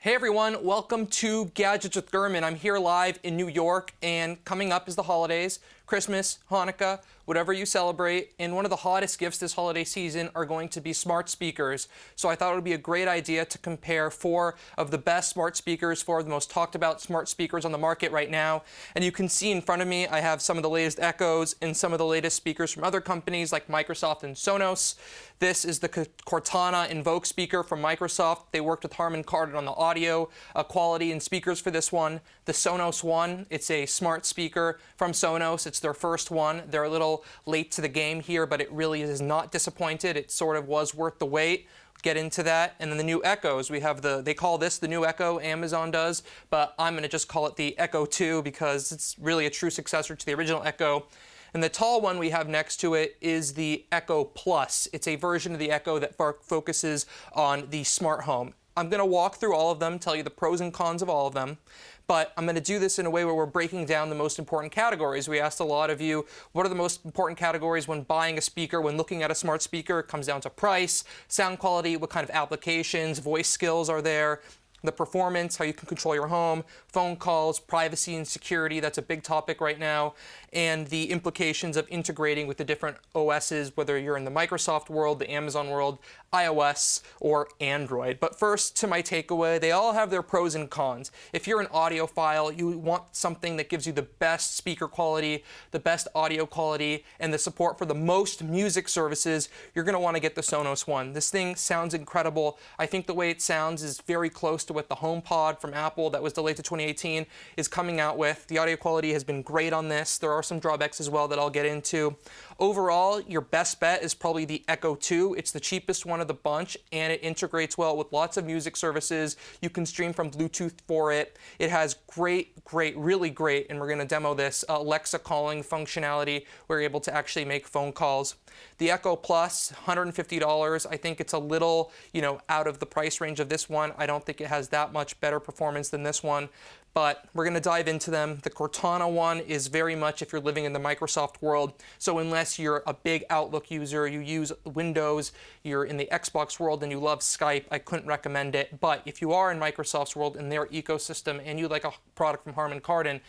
Hey everyone, welcome to Gadgets with Gurman. I'm here live in New York, and coming up is the holidays, Christmas, Hanukkah, whatever you celebrate. And one of the hottest gifts this holiday season are going to be smart speakers. So I thought it would be a great idea to compare 4 of the best smart speakers, 4 of the most talked about smart speakers on the market right now. And you can see in front of me, I have some of the latest Echoes and some of the latest speakers from other companies like Microsoft and Sonos. This is the Cortana INVOKE speaker from Microsoft. They worked with Harman Kardon on the audio quality and speakers for this one. The Sonos one, it's a smart speaker from Sonos. It's their first one. They're a little late to the game here, but it really is not disappointed. It sort of was worth the wait. Get into that. And then the new Echoes, we have they call this the new Echo, Amazon does, but I'm going to just call it the Echo 2 because it's really a true successor to the original Echo. And the tall one we have next to it is the Echo Plus. It's a version of the Echo that focuses on the smart home. I'm going to walk through all of them, tell you the pros and cons of all of them, but I'm going to do this in a way where we're breaking down the most important categories. We asked a lot of you, what are the most important categories when buying a speaker, when looking at a smart speaker? It comes down to price, sound quality, what kind of applications, voice skills are there, the performance, how you can control your home, phone calls, privacy and security, that's a big topic right now, and the implications of integrating with the different OSs, whether you're in the Microsoft world, the Amazon world, iOS, or Android. But first, to my takeaway, they all have their pros and cons. If you're an audiophile, you want something that gives you the best speaker quality, the best audio quality, and the support for the most music services, you're going to want to get the Sonos one. This thing sounds incredible. I think the way it sounds is very close to what the HomePod from Apple that was delayed to 2018 is coming out with. The audio quality has been great on this. There are some drawbacks as well that I'll get into. Overall, your best bet is probably the Echo 2. It's the cheapest one of the bunch, and it integrates well with lots of music services. You can stream from Bluetooth for it. It has really great, and we're going to demo this, Alexa calling functionality where you're able to actually make phone calls. The Echo Plus, $150. I think it's a little, out of the price range of this one. I don't think it has that much better performance than this one, but we're going to dive into them. The Cortana one is very much if you're living in the Microsoft world. So unless you're a big Outlook user, you use Windows, you're in the Xbox world and you love Skype, I couldn't recommend it. But if you are in Microsoft's world and their ecosystem and you like a product from Harman Kardon,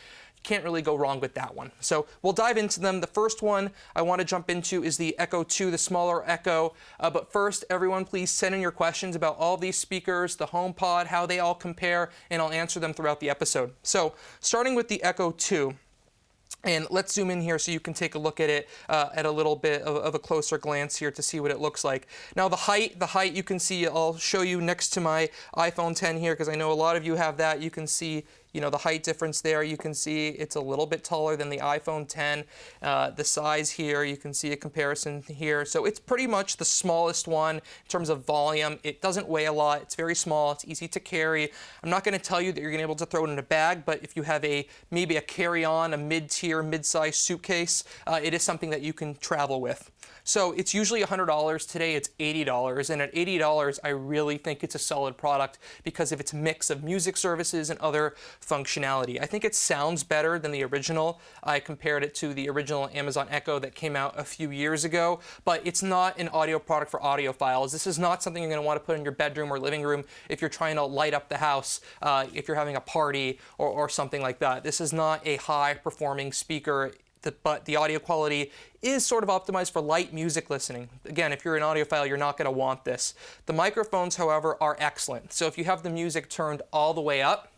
can't really go wrong with that one. So we'll dive into them. The first one I want to jump into is the Echo 2, the smaller Echo. But first, everyone, please send in your questions about all these speakers, the HomePod, how they all compare, and I'll answer them throughout the episode. So starting with the Echo 2. And let's zoom in here so you can take a look at it at a little bit of a closer glance here to see what it looks like. Now the height you can see, I'll show you next to my iPhone 10 here because I know a lot of you have that. You can see the height difference there. You can see it's a little bit taller than the iPhone 10. The size here, you can see a comparison here. So it's pretty much the smallest one in terms of volume. It doesn't weigh a lot. It's very small. It's easy to carry. I'm not going to tell you that you're going to be able to throw it in a bag, but if you have maybe a carry-on, a mid-tier, mid-size suitcase, it is something that you can travel with. So it's usually $100. Today it's $80. And at $80, I really think it's a solid product because of its mix of music services and other functionality. I think it sounds better than the original. I compared it to the original Amazon Echo that came out a few years ago, but it's not an audio product for audiophiles. This is not something you're going to want to put in your bedroom or living room if you're trying to light up the house, if you're having a party or something like that. This is not a high-performing speaker, but the audio quality is sort of optimized for light music listening. Again, if you're an audiophile, you're not going to want this. The microphones, however, are excellent. So if you have the music turned all the way up,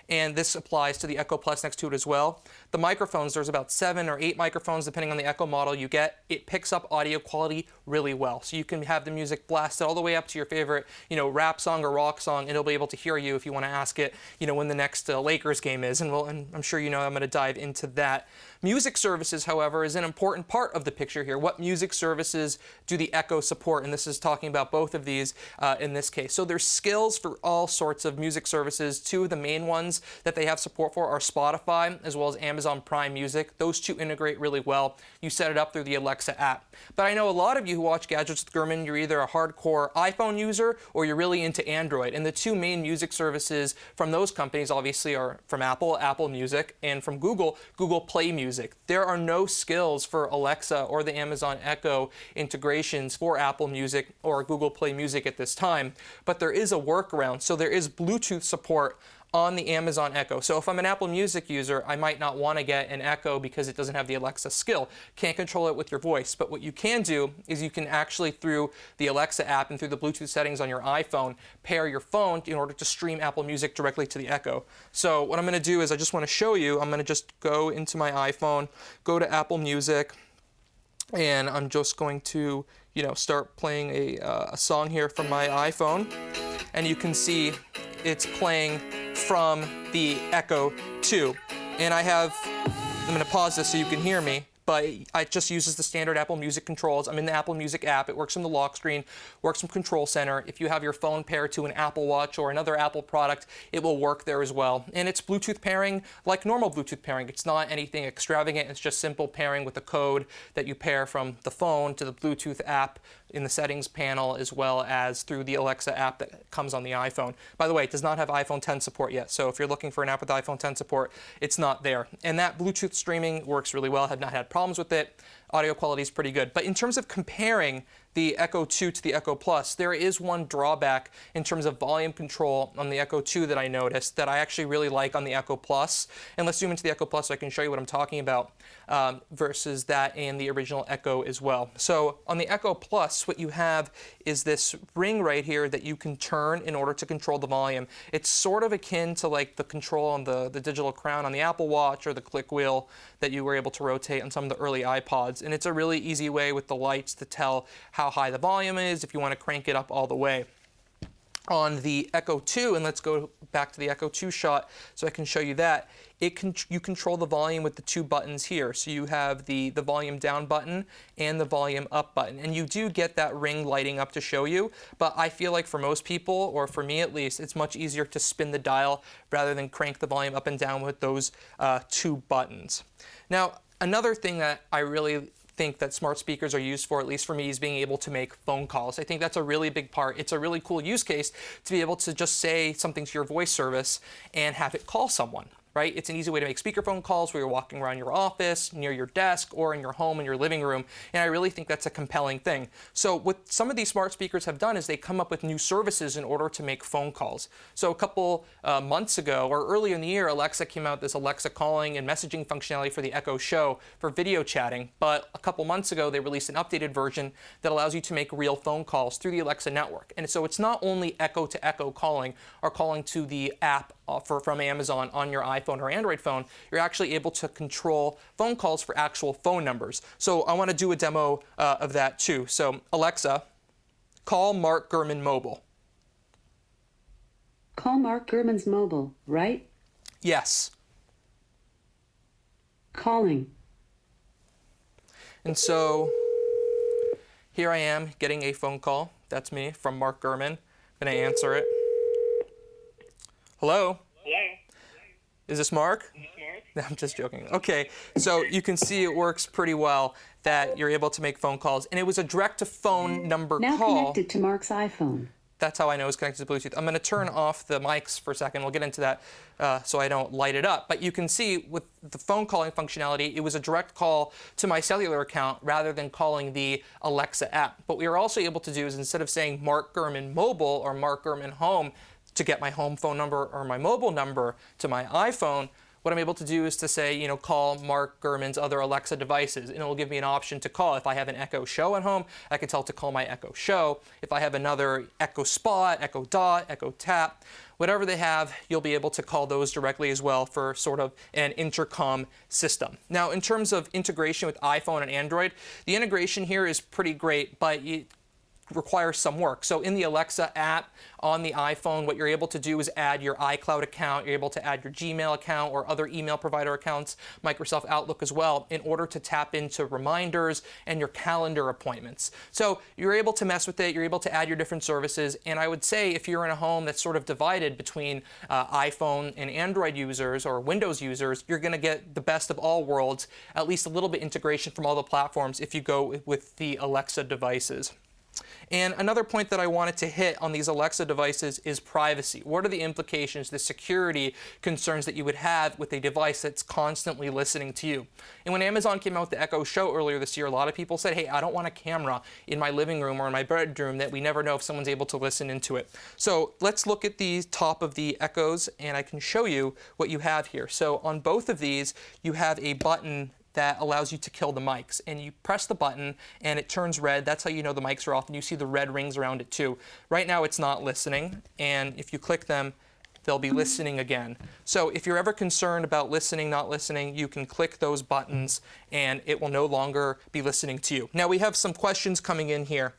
and this applies to the Echo Plus next to it as well. The microphones, there's about 7 or 8 microphones depending on the Echo model you get. It picks up audio quality really well. So you can have the music blasted all the way up to your favorite, rap song or rock song, and it'll be able to hear you if you want to ask it, when the next Lakers game is. And I'm sure I'm going to dive into that. Music services, however, is an important part of the picture here. What music services do the Echo support? And this is talking about both of these in this case. So there's skills for all sorts of music services. 2 of the main ones ones that they have support for are Spotify as well as Amazon Prime Music. Those two integrate really well. You set it up through the Alexa app. But I know a lot of you who watch Gadgets with Gurman, you're either a hardcore iPhone user or you're really into Android. And the two main music services from those companies obviously are from Apple, Apple Music, and from Google, Google Play Music. There are no skills for Alexa or the Amazon Echo integrations for Apple Music or Google Play Music at this time, but there is a workaround. So there is Bluetooth support on the Amazon Echo. So if I'm an Apple Music user, I might not want to get an Echo because it doesn't have the Alexa skill. Can't control it with your voice. But what you can do is you can actually, through the Alexa app and through the Bluetooth settings on your iPhone, pair your phone in order to stream Apple Music directly to the Echo. So what I'm going to do is I just want to show you, I'm going to just go into my iPhone, go to Apple Music, and I'm just going to, start playing a song here from my iPhone. And you can see it's playing from the Echo 2. And I'm going to pause this so you can hear me, but it just uses the standard Apple Music controls. I'm in the Apple Music app. It works from the lock screen, works from Control Center. If you have your phone paired to an Apple Watch or another Apple product, it will work there as well. And it's Bluetooth pairing like normal Bluetooth pairing. It's not anything extravagant. It's just simple pairing with a code that you pair from the phone to the Bluetooth app in the settings panel, as well as through the Alexa app that comes on the iPhone. By the way, it does not have iPhone 10 support yet, so if you're looking for an app with iPhone 10 support, it's not there. And that Bluetooth streaming works really well. I have not had problems with it. Audio quality is pretty good. But in terms of comparing the Echo 2 to the Echo Plus, there is one drawback in terms of volume control on the Echo 2 that I noticed that I actually really like on the Echo Plus. And let's zoom into the Echo Plus so I can show you what I'm talking about versus that and the original Echo as well. So on the Echo Plus, what you have is this ring right here that you can turn in order to control the volume. It's sort of akin to like the control on the digital crown on the Apple Watch or the click wheel that you were able to rotate on some of the early iPods. And it's a really easy way with the lights to tell how high the volume is if you want to crank it up all the way. On the Echo 2, and let's go back to the Echo 2 shot so I can show you that, you control the volume with the two buttons here. So you have the volume down button and the volume up button. And you do get that ring lighting up to show you, but I feel like for most people, or for me at least, it's much easier to spin the dial rather than crank the volume up and down with those two buttons. Now, another thing that I really think that smart speakers are used for, at least for me, is being able to make phone calls. I think that's a really big part. It's a really cool use case to be able to just say something to your voice service and have it call someone. Right? It's an easy way to make speakerphone calls where you're walking around your office, near your desk, or in your home, in your living room, and I really think that's a compelling thing. So what some of these smart speakers have done is they come up with new services in order to make phone calls. So a couple months ago, or earlier in the year, Alexa came out with this Alexa calling and messaging functionality for the Echo Show for video chatting, but a couple months ago they released an updated version that allows you to make real phone calls through the Alexa network. And so it's not only Echo to Echo calling or calling to the app from Amazon on your iPhone or Android phone, you're actually able to control phone calls for actual phone numbers. So I want to do a demo of that too. So Alexa, call Mark Gurman Mobile. Call Mark Gurman's mobile, right? Yes. Calling. And so here I am getting a phone call. That's me from Mark Gurman. I'm going to answer it. Hello? Hello? Is this Mark? No, I'm just joking. Okay, so you can see it works pretty well that you're able to make phone calls. And it was a direct-to-phone number Now call. connected to Mark's iPhone. That's how I know it's connected to Bluetooth. I'm going to turn off the mics for a second. We'll get into that so I don't light it up. But you can see with the phone calling functionality, it was a direct call to my cellular account rather than calling the Alexa app. But we were also able to do is instead of saying Mark Gurman Mobile or Mark Gurman Home to get my home phone number or my mobile number to my iPhone, what I'm able to do is to say, call Mark Gurman's other Alexa devices, and it will give me an option to call. If I have an Echo Show at home, I can tell it to call my Echo Show. If I have another Echo Spot, Echo Dot, Echo Tap, whatever they have, you'll be able to call those directly as well for sort of an intercom system. Now, in terms of integration with iPhone and Android, the integration here is pretty great, but requires some work. So in the Alexa app on the iPhone, what you're able to do is add your iCloud account. You're able to add your Gmail account or other email provider accounts, Microsoft Outlook as well, in order to tap into reminders and your calendar appointments. So you're able to mess with it. You're able to add your different services. And I would say if you're in a home that's sort of divided between iPhone and Android users or Windows users, you're going to get the best of all worlds, at least a little bit integration from all the platforms if you go with the Alexa devices. And another point that I wanted to hit on these Alexa devices is privacy. What are the implications, the security concerns that you would have with a device that's constantly listening to you? And when Amazon came out with the Echo Show earlier this year, a lot of people said, hey, I don't want a camera in my living room or in my bedroom that we never know if someone's able to listen into it. So let's look at the top of the Echoes, and I can show you what you have here. So on both of these, you have a button that allows you to kill the mics. And you press the button and it turns red. That's how you know the mics are off, and you see the red rings around it too. Right now it's not listening, and if you click them, they'll be listening again. So if you're ever concerned about listening, not listening, you can click those buttons and it will no longer be listening to you. Now we have some questions coming in here.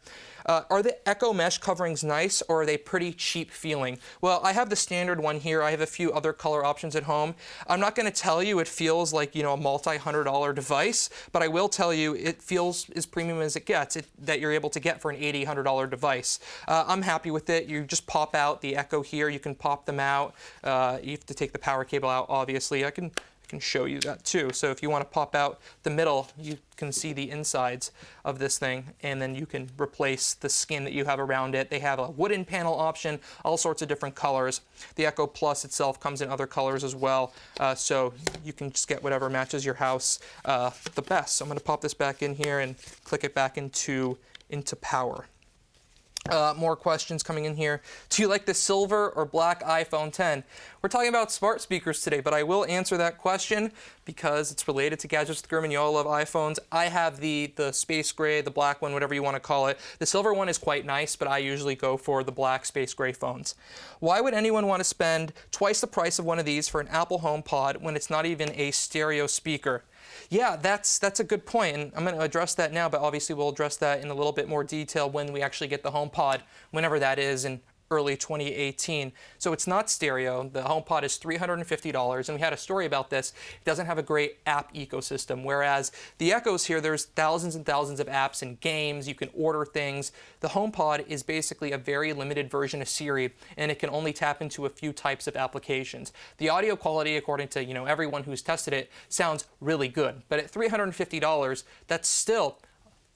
Are the Echo mesh coverings nice, or are they pretty cheap feeling? Well, I have the standard one here. I have a few other color options at home. I'm not going to tell you it feels like, a multi-$100 device, but I will tell you it feels as premium as it gets, that you're able to get for an $80, $100 device. I'm happy with it. You just pop out the Echo here. You can pop them out. You have to take the power cable out, obviously. I can show you that too. So if you want to pop out the middle, you can see the insides of this thing, and then you can replace the skin that you have around it. They have a wooden panel option, all sorts of different colors. The Echo Plus itself comes in other colors as well, so you can just get whatever matches your house the best. So I'm going to pop this back in here and click it back into power. More questions coming in here. Do you like the silver or black iPhone 10? We're talking about smart speakers today, but I will answer that question because it's related to Gadgets with Gurman. You all love iPhones. I have the space gray, the black one, whatever you want to call it. The silver one is quite nice, but I usually go for the black space gray phones. Why would anyone want to spend twice the price of one of these for an Apple HomePod when it's not even a stereo speaker? Yeah, that's a good point, and I'm going to address that now, but obviously we'll address that in a little bit more detail when we actually get the HomePod, whenever that is in early 2018. So it's not stereo. The HomePod is $350, and we had a story about this. It doesn't have a great app ecosystem, whereas the Echoes here, there's thousands and thousands of apps and games. You can order things. The HomePod is basically a very limited version of Siri, and it can only tap into a few types of applications. The audio quality, according to everyone who's tested it, sounds really good. But at $350, that's still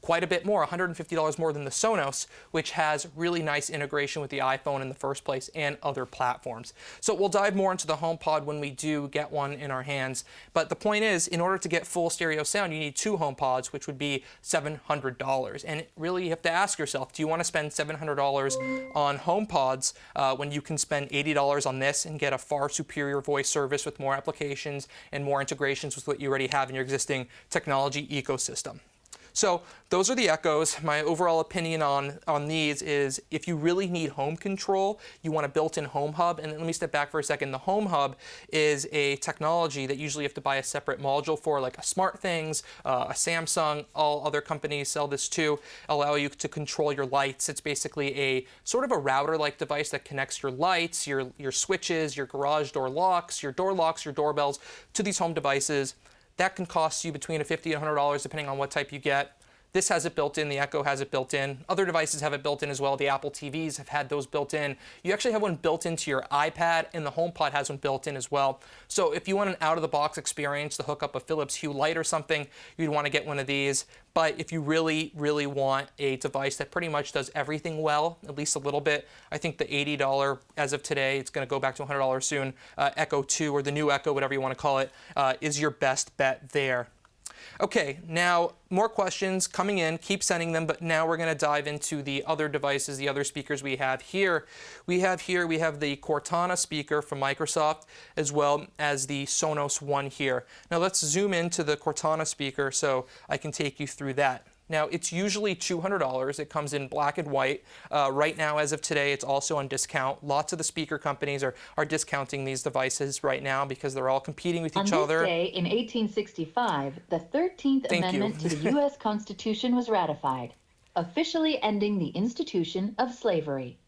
quite a bit more, $150 more than the Sonos, which has really nice integration with the iPhone in the first place and other platforms. So we'll dive more into the HomePod when we do get one in our hands. But the point is, in order to get full stereo sound, you need two HomePods, which would be $700. And really, you have to ask yourself, do you want to spend $700 on HomePods when you can spend $80 on this and get a far superior voice service with more applications and more integrations with what you already have in your existing technology ecosystem? So those are the Echoes. My overall opinion on these is if you really need home control, you want a built-in Home Hub. And let me step back for a second. The Home Hub is a technology that usually you have to buy a separate module for, like a SmartThings, a Samsung. All other companies sell this too, allow you to control your lights. It's basically a sort of a router-like device that connects your lights, your switches, your garage door locks, your doorbells to these home devices. That can cost you between $50 and $100 depending on what type you get. This has it built in, the Echo has it built in. Other devices have it built in as well. The Apple TVs have had those built in. You actually have one built into your iPad, and the HomePod has one built in as well. So if you want an out-of-the-box experience to hook up a Philips Hue light or something, you'd want to get one of these. But if you really, really want a device that pretty much does everything well, at least a little bit, I think the $80, as of today, it's going to go back to $100 soon, Echo 2 or the new Echo, whatever you want to call it, is your best bet there. Okay, now more questions coming in. Keep sending them, but now we're going to dive into the other devices, the other speakers we have here. We have the Cortana speaker from Microsoft, as well as the Sonos One here. Now let's zoom into the Cortana speaker so I can take you through that. Now, it's usually $200. It comes in black and white. Right now, as of today, it's also on discount. Lots of the speaker companies are discounting these devices right now because they're all competing with each other. On this day in 1865, the 13th Amendment to the U.S. Constitution was ratified. officially ending the institution of slavery.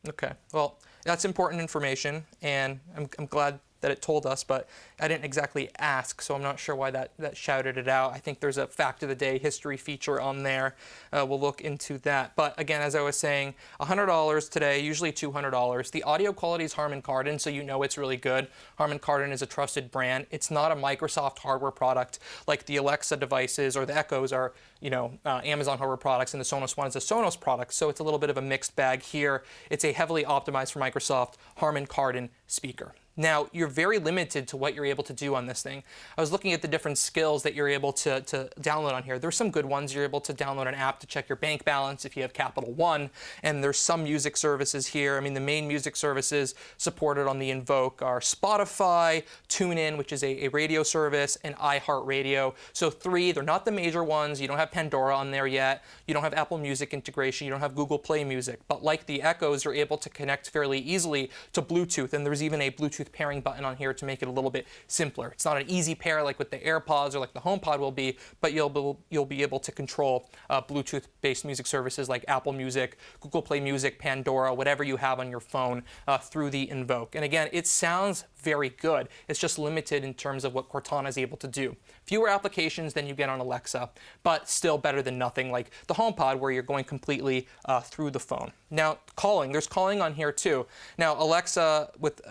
Okay, well, that's important information, and I'm glad that it told us, but I didn't exactly ask, so I'm not sure why that shouted it out. I think there's a fact of the day history feature on there. We'll look into that. But again, as I was saying, $100 today, usually $200. The audio quality is Harman Kardon, so you know it's really good. Harman Kardon is a trusted brand. It's not a Microsoft hardware product like the Alexa devices or the Echoes are, Amazon hardware products, and the Sonos One is a Sonos product, so it's a little bit of a mixed bag here. It's a heavily optimized for Microsoft Harman Kardon speaker. Now, you're very limited to what you're able to do on this thing. I was looking at the different skills that you're able to download on here. There's some good ones. You're able to download an app to check your bank balance if you have Capital One, and there's some music services here. I mean, the main music services supported on the INVOKE are Spotify, TuneIn, which is a radio service, and iHeartRadio. So three, they're not the major ones. You don't have Pandora on there yet. You don't have Apple Music integration. You don't have Google Play Music. But like the Echoes, you're able to connect fairly easily to Bluetooth, and there's even a Bluetooth pairing button on here to make it a little bit simpler. It's not an easy pair like with the AirPods or like the HomePod will be, but you'll be able to control Bluetooth-based music services like Apple Music, Google Play Music, Pandora, whatever you have on your phone through the INVOKE. And again, it sounds very good. It's just limited in terms of what Cortana is able to do. Fewer applications than you get on Alexa, but still better than nothing like the HomePod where you're going completely through the phone. Now, calling. There's calling on here too. Now, Alexa with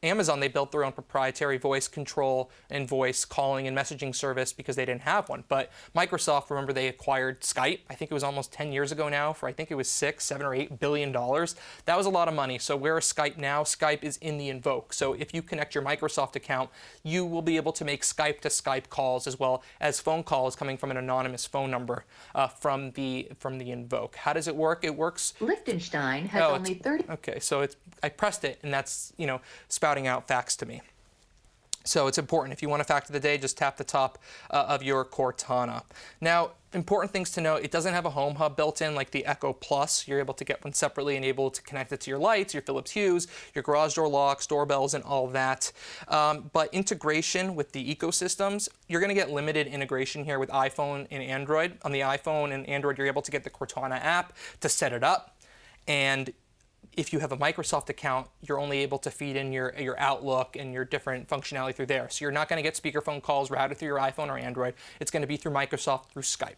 Amazon, they built their own proprietary voice control and voice calling and messaging service because they didn't have one. But Microsoft, remember, they acquired Skype. I think it was almost 10 years ago now for I think it was $7 or $8 billion. That was a lot of money. So where is Skype now? Skype is in the INVOKE. So if you connect your Microsoft account, you will be able to make Skype to Skype calls as well as phone calls coming from an anonymous phone number from the INVOKE. How does it work? It works. Liechtenstein has only 30. Okay, so I pressed it, and that's spouting out facts to me. So it's important. If you want a fact of the day, just tap the top of your Cortana. Now, important things to note, it doesn't have a home hub built in like the Echo Plus. You're able to get one separately and able to connect it to your lights, your Philips Hues, your garage door locks, doorbells, and all that. But integration with the ecosystems, you're going to get limited integration here with iPhone and Android. On the iPhone and Android, you're able to get the Cortana app to set it up. And if you have a Microsoft account, you're only able to feed in your Outlook and your different functionality through there. So you're not going to get speakerphone calls routed through your iPhone or Android. It's going to be through Microsoft through Skype.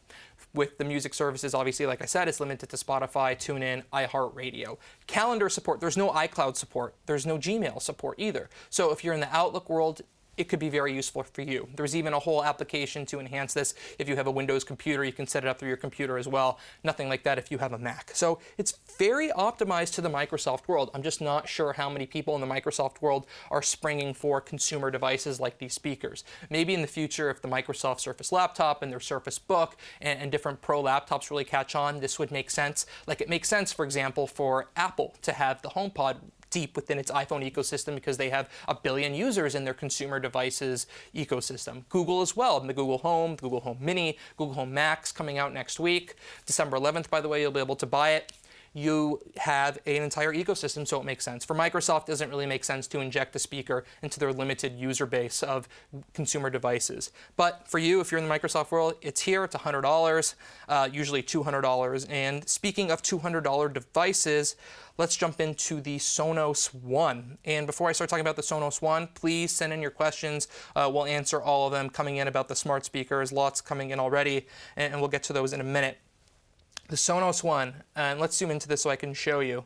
With the music services, obviously, like I said, it's limited to Spotify, TuneIn, iHeartRadio. Calendar support, there's no iCloud support. There's no Gmail support either. So if you're in the Outlook world, it could be very useful for you. There's even a whole application to enhance this. If you have a Windows computer, you can set it up through your computer as well. Nothing like that if you have a Mac. So it's very optimized to the Microsoft world. I'm just not sure how many people in the Microsoft world are springing for consumer devices like these speakers. Maybe in the future, if the Microsoft Surface Laptop and their Surface Book and different Pro laptops really catch on, this would make sense. Like it makes sense, for example, for Apple to have the HomePod deep within its iPhone ecosystem because they have 1 billion users in their consumer devices ecosystem. Google as well, and the Google Home, the Google Home Mini, Google Home Max coming out next week. December 11th, by the way, you'll be able to buy it. You have an entire ecosystem, so it makes sense. For Microsoft, it doesn't really make sense to inject a speaker into their limited user base of consumer devices. But for you, if you're in the Microsoft world, it's here. It's $100, usually $200. And speaking of $200 devices, let's jump into the Sonos One. And before I start talking about the Sonos One, please send in your questions. We'll answer all of them coming in about the smart speakers. Lots coming in already, and we'll get to those in a minute. The Sonos One, and let's zoom into this so I can show you.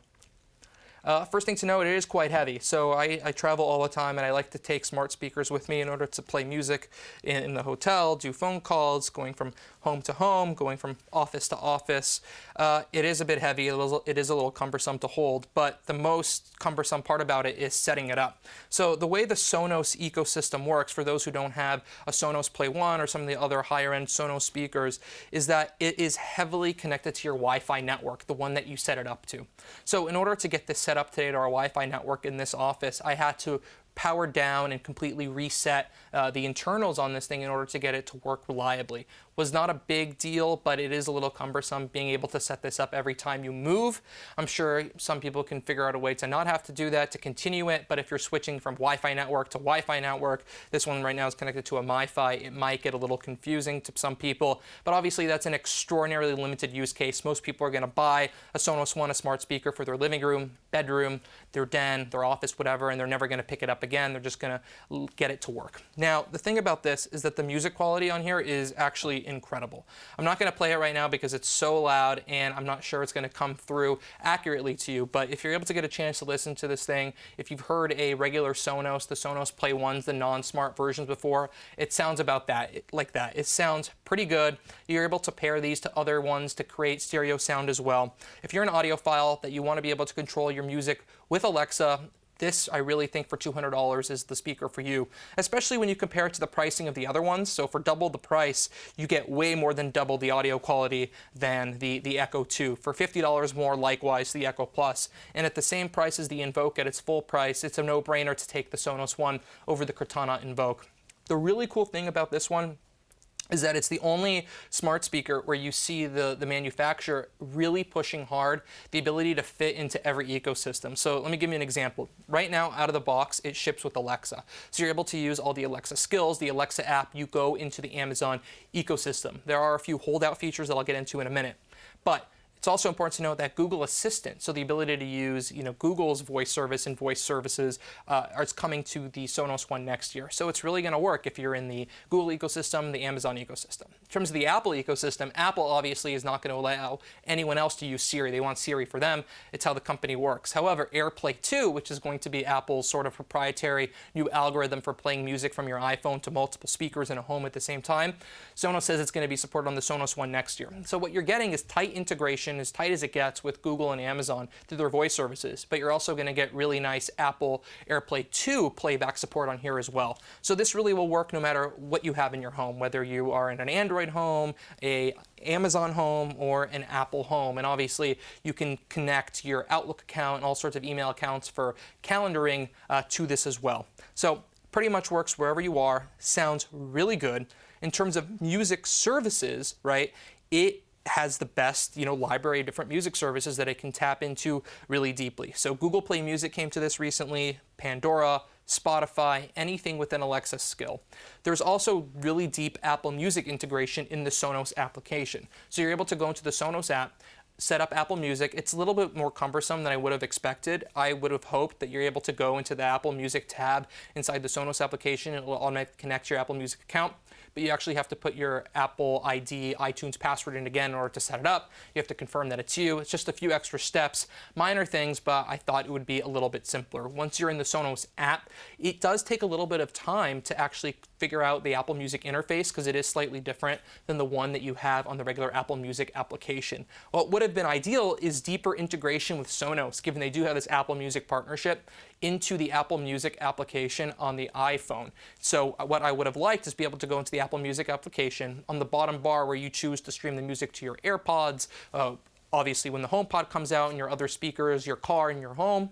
First thing to note, it is quite heavy. So I travel all the time, and I like to take smart speakers with me in order to play music in the hotel, do phone calls, going from home to home, going from office to office. It is a bit heavy. It is a little cumbersome to hold, but the most cumbersome part about it is setting it up. So the way the Sonos ecosystem works, for those who don't have a Sonos Play 1 or some of the other higher-end Sonos speakers, is that it is heavily connected to your Wi-Fi network, the one that you set it up to. So in order to get this set up today to our Wi-Fi network in this office, I had to powered down and completely reset the internals on this thing in order to get it to work reliably. Was not a big deal, but it is a little cumbersome being able to set this up every time you move. I'm sure some people can figure out a way to not have to do that, to continue it, but if you're switching from Wi-Fi network to Wi-Fi network, this one right now is connected to a MiFi, it might get a little confusing to some people, but obviously that's an extraordinarily limited use case. Most people are going to buy a Sonos One, a smart speaker for their living room, bedroom, their den, their office, whatever, and they're never going to pick it up again. They're just going to get it to work. Now, the thing about this is that the music quality on here is actually incredible. I'm not going to play it right now because it's so loud and I'm not sure it's going to come through accurately to you, but if you're able to get a chance to listen to this thing, if you've heard a regular Sonos, the Sonos Play 1s, the non-smart versions before, it sounds about that, like that. It sounds pretty good. You're able to pair these to other ones to create stereo sound as well. If you're an audiophile that you want to be able to control your music with Alexa, this, I really think, for $200 is the speaker for you, especially when you compare it to the pricing of the other ones. So for double the price, you get way more than double the audio quality than the Echo 2. For $50 more, likewise, the Echo Plus. And at the same price as the INVOKE at its full price, it's a no-brainer to take the Sonos One over the Cortana INVOKE. The really cool thing about this one is that it's the only smart speaker where you see the manufacturer really pushing hard the ability to fit into every ecosystem. So let me give you an example. Right now, out of the box, it ships with Alexa. So you're able to use all the Alexa skills, the Alexa app, you go into the Amazon ecosystem. There are a few holdout features that I'll get into in a minute. But it's also important to note that Google Assistant, so the ability to use Google's voice service and voice services, is coming to the Sonos One next year. So it's really going to work if you're in the Google ecosystem, the Amazon ecosystem. In terms of the Apple ecosystem, Apple obviously is not going to allow anyone else to use Siri. They want Siri for them. It's how the company works. However, AirPlay 2, which is going to be Apple's sort of proprietary new algorithm for playing music from your iPhone to multiple speakers in a home at the same time, Sonos says it's going to be supported on the Sonos One next year. So what you're getting is tight integration, as tight as it gets with Google and Amazon through their voice services, but you're also going to get really nice Apple AirPlay 2 playback support on here as well. So this really will work no matter what you have in your home, whether you are in an Android home, a Amazon home, or an Apple home. And obviously you can connect your Outlook account and all sorts of email accounts for calendaring to this as well. So pretty much works wherever you are, sounds really good. In terms of music services, right, it has the best, library of different music services that it can tap into really deeply. So Google Play Music came to this recently, Pandora, Spotify, anything with an Alexa skill. There's also really deep Apple Music integration in the Sonos application. So you're able to go into the Sonos app, set up Apple Music. It's a little bit more cumbersome than I would have expected. I would have hoped that you're able to go into the Apple Music tab inside the Sonos application and it will automatically connect to your Apple Music account. But you actually have to put your Apple ID, iTunes password in again in order to set it up. You have to confirm that it's you. It's just a few extra steps, minor things, but I thought it would be a little bit simpler. Once you're in the Sonos app, it does take a little bit of time to actually figure out the Apple Music interface because it is slightly different than the one that you have on the regular Apple Music application. What would have been ideal is deeper integration with Sonos, given they do have this Apple Music partnership, into the Apple Music application on the iPhone. So what I would have liked is be able to go into the Apple Music application on the bottom bar where you choose to stream the music to your AirPods, obviously when the HomePod comes out and your other speakers, your car and your home,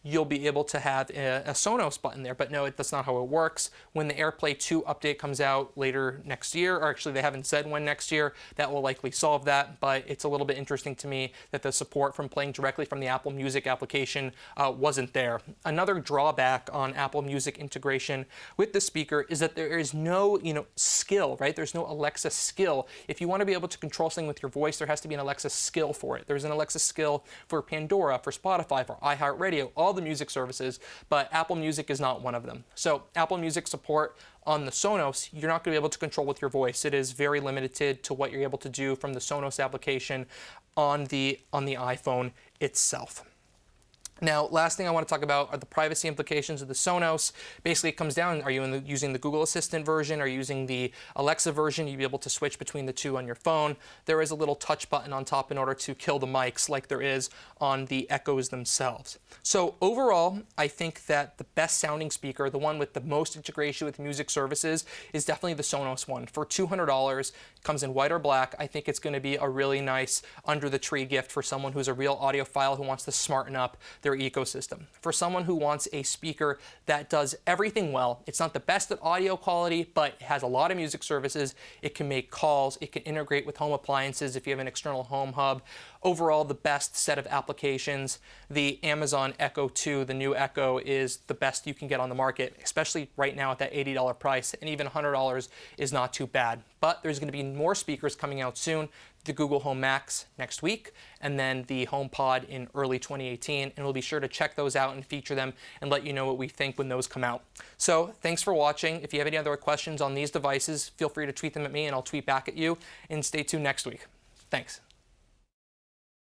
you'll be able to have a Sonos button there. But no, that's not how it works. When the AirPlay 2 update comes out later next year, or actually they haven't said when next year, that will likely solve that. But it's a little bit interesting to me that the support from playing directly from the Apple Music application wasn't there. Another drawback on Apple Music integration with the speaker is that there is no, skill, right? There's no Alexa skill. If you want to be able to control something with your voice, there has to be an Alexa skill for it. There's an Alexa skill for Pandora, for Spotify, for iHeartRadio, all the music services, but Apple Music is not one of them. So Apple Music support on the Sonos, you're not going to be able to control with your voice. It is very limited to what you're able to do from the Sonos application on the iPhone itself. Now, last thing I want to talk about are the privacy implications of the Sonos. Basically, it comes down, are you using the Google Assistant version? Are you using the Alexa version? You'll be able to switch between the two on your phone. There is a little touch button on top in order to kill the mics like there is on the Echoes themselves. So overall, I think that the best sounding speaker, the one with the most integration with music services, is definitely the Sonos one. For $200, comes in white or black. I think it's going to be a really nice under the tree gift for someone who's a real audiophile who wants to smarten up their their ecosystem. For someone who wants a speaker that does everything well, it's not the best at audio quality, but it has a lot of music services. It can make calls. It can integrate with home appliances if you have an external home hub. Overall, the best set of applications. The Amazon Echo 2, the new Echo, is the best you can get on the market, especially right now at that $80 price, and even $100 is not too bad. But there's going to be more speakers coming out soon. The Google Home Max next week, and then the HomePod in early 2018, and we'll be sure to check those out and feature them and let you know what we think when those come out. So thanks for watching. If you have any other questions on these devices, feel free to tweet them at me and I'll tweet back at you, and stay tuned next week. Thanks.